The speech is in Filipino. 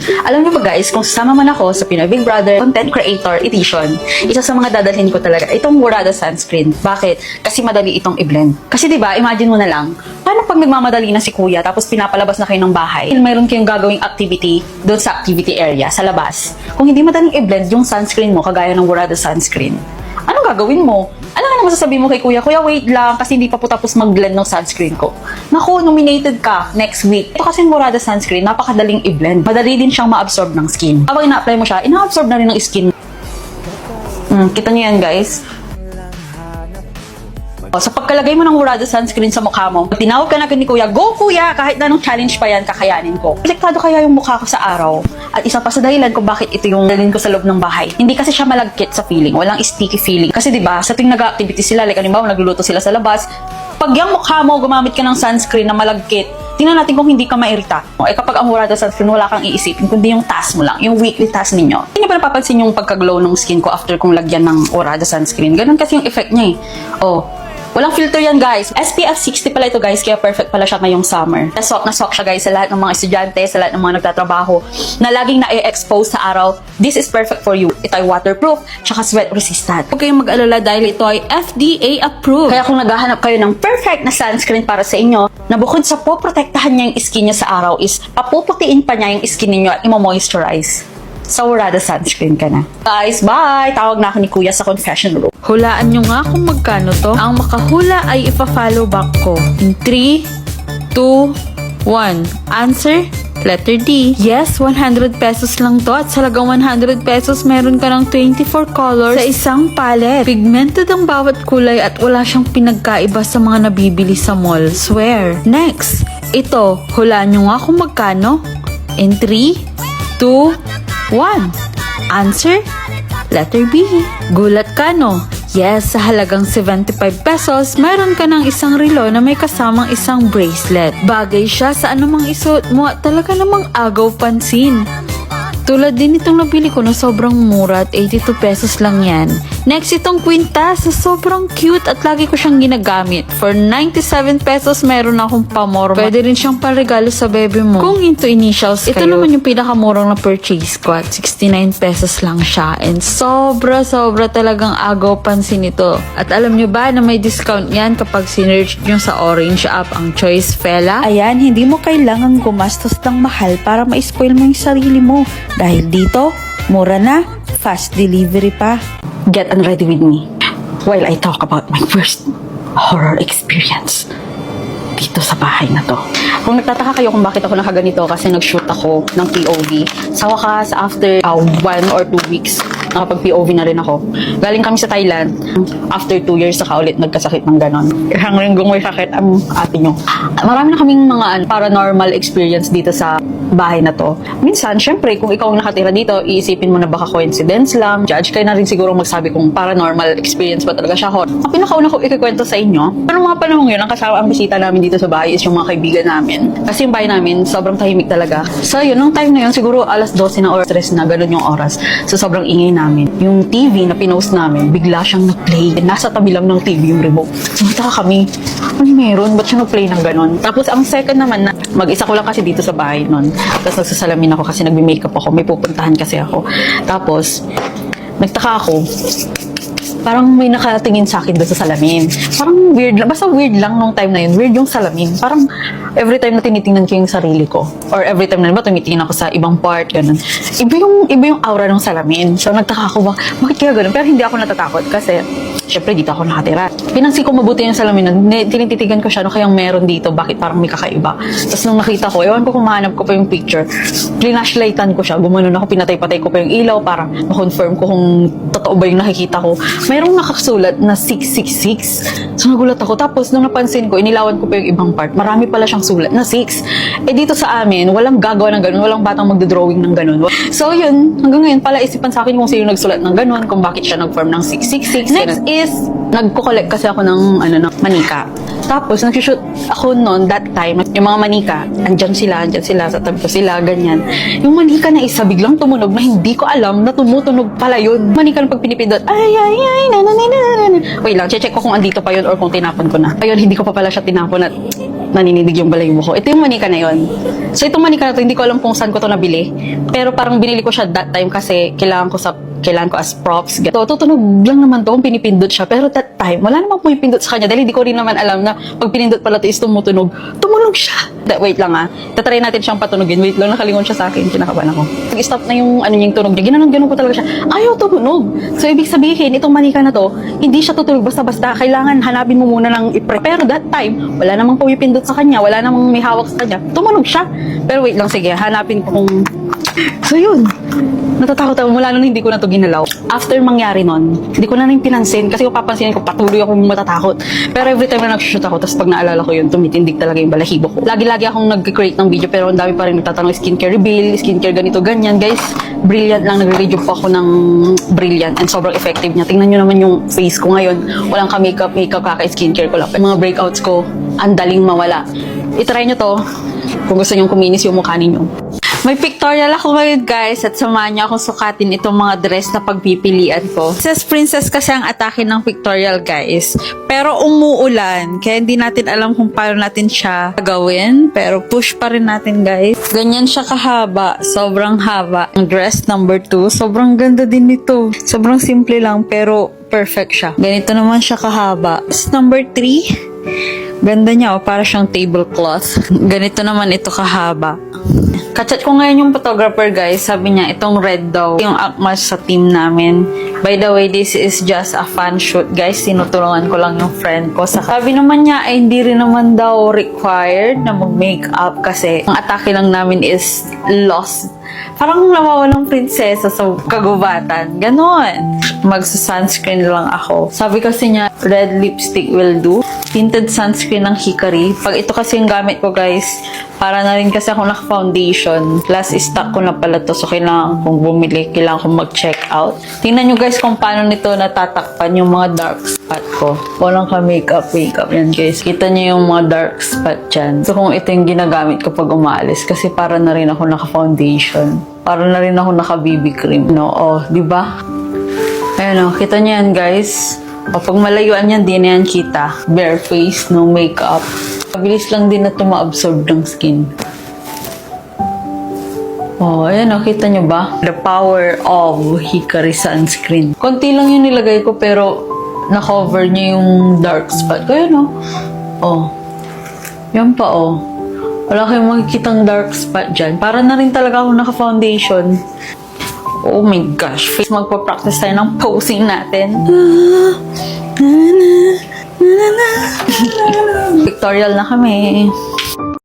Alam niyo ba guys, kung sasama man ako sa Pinoy Big Brother Content Creator Edition, isa sa mga dadalhin ko talaga itong Murada sunscreen. Bakit? Kasi madali itong i-blend. Kasi diba, imagine mo na lang, paano pag nagmamadali na si kuya tapos pinapalabas na kayo ng bahay? Mayroon kayong gagawing activity doon sa activity area, sa labas. Kung hindi madaling i-blend yung sunscreen mo, kagaya ng Murada sunscreen, anong gagawin mo? Ano ka naman sasabihin mo kay kuya? Kuya, wait lang kasi hindi pa po tapos mag-blend ng sunscreen ko. Naku, nominated ka next week. Ito kasi yung Murada sunscreen, napakadaling i-blend. Madali din siyang ma-absorb ng skin. Kapag ina-apply mo siya, ina-absorb na rin ng skin. Kita niyo yan, guys? Sa pagkalagay mo ng Murada sunscreen sa mukha mo, tinawag ka na ni kuya, go kuya! Kahit na anong challenge pa yan, kakayanin ko. Protektado kaya yung mukha ko sa araw. At isa pa sa dahilan kung bakit ito yung dalhin ko sa loob ng bahay. Hindi kasi siya malagkit sa feeling, walang sticky feeling. Kasi diba, sa tuwing nag-activity sila, like halimbawa, nagluluto sila sa labas, pag yung mukha mo, gumamit ka ng sunscreen na malagkit, tingnan natin kung hindi ka mairita. Eh kapag ang Murada sunscreen, wala kang iisipin, kundi yung task mo lang, yung weekly task ninyo. Hindi pa napapansin yung pagka-glow ng skin ko after kong lagyan ng Murada sunscreen. Ganun kasi yung effect niya eh. Oh. Walang filter yan, guys. SPF 60 pala ito, guys, kaya perfect pala siya ngayong summer. Na swak siya, guys, sa lahat ng mga estudyante, sa lahat ng mga nagtatrabaho, na laging na-expose sa araw. This is perfect for you. Ito ay waterproof, tsaka sweat resistant. Huwag kayong mag-alala dahil ito ay FDA approved. Kaya kung naghahanap kayo ng perfect na sunscreen para sa inyo, na bukod sa poprotektahan niya yung skin niya sa araw, is papuputiin pa niya yung skin ninyo at imo-moisturize. Sa Murada sunscreen ka na. Guys, bye! Tawag na ako ni Kuya sa confession room. Hulaan nyo nga kung magkano to. Ang makahula ay ipa-follow back ko. In 3, 2, 1. Answer? Letter D. Yes, 100 pesos lang to. At sa halagang 100 pesos, meron ka ng 24 colors sa isang palette. Pigmented ang bawat kulay at wala siyang pinagkaiba sa mga nabibili sa mall. Swear. Next. Ito, hulaan nyo nga kung magkano. In 3, 2, 1. Answer? Letter B. Gulat ka, no? Yes, sa halagang 75 pesos, mayroon ka ng isang relo na may kasamang isang bracelet. Bagay siya sa anumang isuot mo at talaga namang agaw pansin. Tulad din itong nabili ko na sobrang mura at 82 pesos lang yan. Next, itong kwintas na sobrang cute at lagi ko siyang ginagamit. For 97 pesos, meron akong pamorma. Pwede rin siyang paregalo sa bebe mo. Kung into initials ito naman yung pinakamurang na purchase ko at 69 pesos lang siya. And sobra talagang agaw pansin ito. At alam nyo ba na may discount yan kapag sinerch nyo sa Orange app ang Choice Fella? Ayan, hindi mo kailangan gumastos ng mahal para ma-spoil mo yung sarili mo. Dahil dito, mura na, fast delivery pa. Get unready with me while I talk about my first horror experience dito sa bahay na to. Kung nagtataka kayo kung bakit ako nakaganito, kasi nag-shoot ako ng POV. Sa wakas, after 1 or 2 weeks, nakapag-POV na rin ako. Galing kami sa Thailand. After 2 years, saka ulit nagkasakit ng ganon. Hanggang may sakit ang ate nyo. Marami na kaming mga paranormal experience dito sa bahay na to. Minsan, syempre, kung ikaw ang nakatira dito, iisipin mo na baka coincidence lang. Judge kayo na rin siguro magsabi kung paranormal experience ba talaga siya. Ang pinakauna ko ikikwento sa inyo, pero mga panahon yun, ang kasama ang bisita namin dito sa bahay is yung mga kaibigan namin. Kasi yung bahay namin, sobrang tahimik talaga. So yun, nung time na yun, siguro alas 12 na or 3 na, ganun yung oras. So sobrang ingay namin. Yung TV na pinost namin, bigla siyang nag-play. Nasa tabi lang ng TV yung remote. Sumutaka kami, ano meron? Ba't siya nag-play ng ganun? Tapos ang second naman, mag-isa ko lang kasi dito sa bahay nun. Tapos nagsasalamin ako kasi nagbe-makeup ako. May pupuntahan kasi ako. Tapos, nagtaka ako, parang may nakatingin sa akin doon sa salamin. Parang weird lang. Basta weird lang nung time na yun. Weird yung salamin. Parang every time na tinitingnan ko yung sarili ko. Or every time na tumitingin ako sa ibang part, ganun. Iba yung aura ng salamin. So nagtaka ako, bakit kaya ganun? Pero hindi ako natatakot kasi syempre dito ako nakatira. Pinansin ko mabuti yung salamin nun. Tinititigan ko siya, ano kayang meron dito? Bakit parang may kakaiba? Tapos nung nakita ko, ewan ko kung mahanap ko pa yung picture. Flashlightan ko siya. Gumanon ako, pinatay-patay ko pa yung ilaw para ma-confirm ko kung totoo ba yung nakikita ko. Mayroong nakasulat na 666. So nagulat ako. Tapos nung napansin ko, inilawan ko pa yung ibang part. Marami pala siyang sulat na 6. Eh dito sa amin, walang gagawa ng ganun. Walang batang magdodrawing ng ganun. So yun, hanggang ngayon pala isipan sa akin kung sino nagsulat ng ganun, kung bakit siya nag-form ng 666. Next is, nagko-collect kasi ako ng manika. Tapos, nag-shoot ako noon, that time, yung mga manika, andyan sila, sa tabi ko sila, ganyan. Yung manika na isa, biglang tumunog na hindi ko alam na tumutunog pala yun. Manika na pag pinipindot, ay, na. Wait lang, check ko kung andito pa yun or kung tinapon ko na. Ayun, hindi ko pa pala siya tinapon at naninindig yung balahibo ko. Ito yung manika na yon. So, itong manika na to, hindi ko alam kung saan ko to nabili. Pero parang binili ko siya that time kasi kailangan ko as props. So, tutunog lang naman to kung pinipindot siya. Pero that time, wala namang pumipindot sa kanya dahil hindi ko rin naman alam na pag pinindot pala to is tumutunog. Tumunog siya. Wait lang Tatry natin siyang patunogin. Wait lang, nakalingon siya sa akin. Kinakabahan ako. Nag-stop na yung yung tunog niya. Ginanon ko talaga siya. Ayaw tumunog. So, ibig sabihin, itong manika na to, hindi siya tutunog basta-basta. Kailangan hanapin mo muna ng i-pre. Pero that time, wala namang pumipindot sa kanya. Wala namang may hawak sa kanya. Tumunog siya. Pero wait lang, sige. Hanapin ko kung... So, yun. Natatakot ako mula nung hindi ko na to ginalaw. After mangyari nun, hindi ko na rin pinansin kasi kung papansinin ko, patuloy akong matatakot. Pero every time na nag-shoot ako, tapos pag naalala ko yun, tumitindig talaga yung balahibo ko. Lagi-lagi akong nag-create ng video pero ang dami pa rin nagtatanong skincare reveal, skincare ganito, ganyan. Guys, brilliant lang. Nagre-review po ako ng brilliant and sobrang effective niya. Tingnan nyo naman yung face ko ngayon. Walang ka-makeup, kaka-skincare ko lang. Yung mga breakouts ko, ang daling mawala. I-try nyo to kung gusto nyo kuminis yung mukha ninyo. May pictorial ako ngayon guys at samahan niyo akong sukatin itong mga dress na pagpipilian ko. Princess kasi ang atake ng pictorial guys. Pero umuulan kaya hindi natin alam kung paano natin siya gagawin. Pero push pa rin natin guys. Ganyan siya kahaba. Sobrang haba. Ang dress number 2. Sobrang ganda din nito. Sobrang simple lang pero perfect siya. Ganito naman siya kahaba. Dress number 3. Ganda niya para siyang tablecloth. Ganito naman ito kahaba. Kachat ko ngayon yung photographer guys, sabi niya itong red daw yung akmas sa team namin. By the way, this is just a fun shoot guys, tinutulungan ko lang yung friend ko. Sabi naman niya ay hindi rin naman daw required na mag-makeup kasi ang atake lang namin is lost. Parang nawawalang prinsesa sa kagubatan. Ganon. Magsa-sunscreen lang ako. Sabi kasi niya, red lipstick will do. Tinted sunscreen ng Hikari. Pag ito kasi yung gamit ko guys, para na rin kasi ako naka-foundation. Last stock ko na pala to. So, kailangan kong bumili. Kailangan kong mag-check out. Tingnan nyo guys kung paano nito natatakpan yung mga dark spot ko. Walang ka-makeup. Yan guys. Kita nyo yung mga dark spot dyan. So, kung ito yung ginagamit ko pag umaalis. Kasi para na rin ako naka-foundation. Para na rin ako naka-BB cream. No? Oh, di ba? Ayun o. Kita nyo yan guys. O, pag malayuan yan, di na yan kita. Bare face, no makeup. Mabilis lang din na ito ma-absorb ng skin. Oh, ayan o, kita nyo ba? The power of Hikari sunscreen. Konti lang yung nilagay ko pero na-cover niya yung dark spot ko. Ayan o. Oh. Yan pa o. Wala kayong makikitang dark spot dyan. Para na rin talaga ako naka-foundation. Oh my gosh. Magpa-practice tayo ng posing natin. Pictorial na kami.